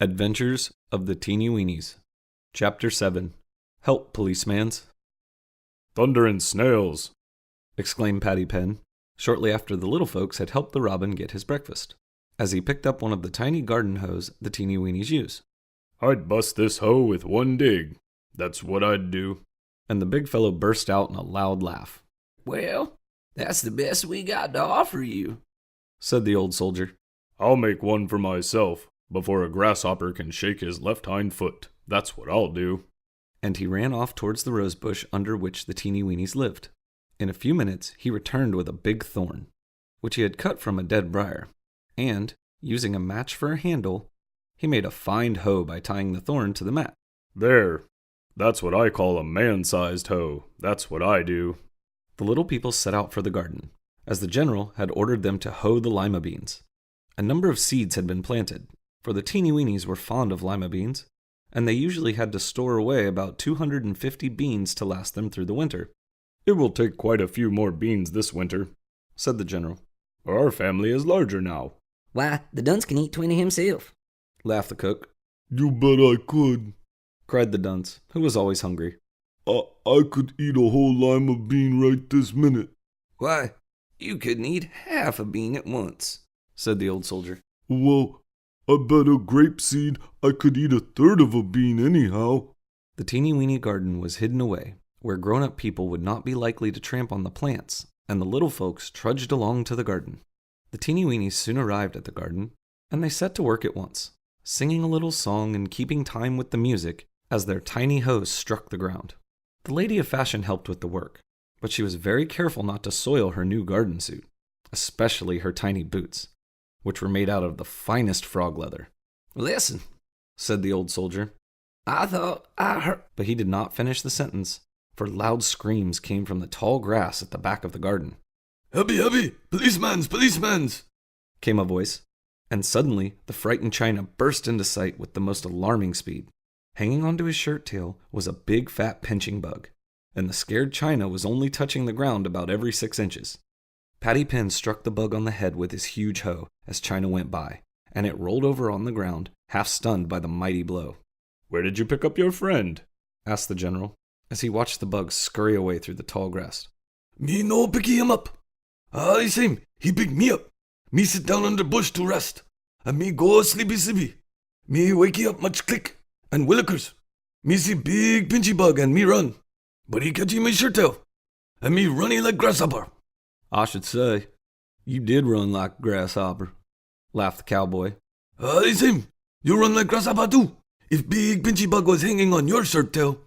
Adventures of the Teenie Weenies. Chapter 7. Help, Policemans. Thunder and snails, exclaimed Paddy Pen, shortly after the little folks had helped the robin get his breakfast, as he picked up one of the tiny garden hoes the Teenie Weenies use. I'd bust this hoe with one dig. That's what I'd do. And the big fellow burst out in a loud laugh. Well, that's the best we got to offer you, said the old soldier. I'll make one for myself before a grasshopper can shake his left hind foot. That's what I'll do. And he ran off towards the rose bush under which the Teenie Weenies lived. In a few minutes, he returned with a big thorn, which he had cut from a dead briar, and, using a match for a handle, he made a fine hoe by tying the thorn to the mat. There. That's what I call a man-sized hoe. That's what I do. The little people set out for the garden, as the general had ordered them to hoe the lima beans. A number of seeds had been planted, for the Teenie Weenies were fond of lima beans, and they usually had to store away about 250 beans to last them through the winter. It will take quite a few more beans this winter, said the general. Our family is larger now. Why, the dunce can eat 20 himself, laughed the cook. You bet I could, cried the dunce, who was always hungry. I could eat a whole lima bean right this minute. Why, you couldn't eat half a bean at once, said the old soldier. Well, I bet a grape seed I could eat a third of a bean anyhow. The Teenie Weenie garden was hidden away, where grown-up people would not be likely to tramp on the plants, and the little folks trudged along to the garden. The Teenie Weenies soon arrived at the garden, and they set to work at once, singing a little song and keeping time with the music as their tiny hoes struck the ground. The lady of fashion helped with the work, but she was very careful not to soil her new garden suit, especially her tiny boots, which were made out of the finest frog leather. Listen, said the old soldier. I thought I heard... But he did not finish the sentence, for loud screams came from the tall grass at the back of the garden. Hubby, hubby! Policemans! Policemans! Came a voice, and suddenly the frightened China burst into sight with the most alarming speed. Hanging onto his shirt tail was a big fat pinching bug, and the scared China was only touching the ground about every 6 inches. Paddy Pen struck the bug on the head with his huge hoe as China went by, and it rolled over on the ground, half stunned by the mighty blow. Where did you pick up your friend? asked the general, as he watched the bug scurry away through the tall grass. Me no picky him up. I same, he pick me up. Me sit down under bush to rest, and me go sleepy. Me wakey up much click, and willikers. Me see big pinchy bug and me run, but he catchy my shirt tail, and me running like grasshopper. I should say, you did run like a grasshopper, laughed the cowboy. I same, you run like grasshopper too. If big pinchy bug was hanging on your shirt tail.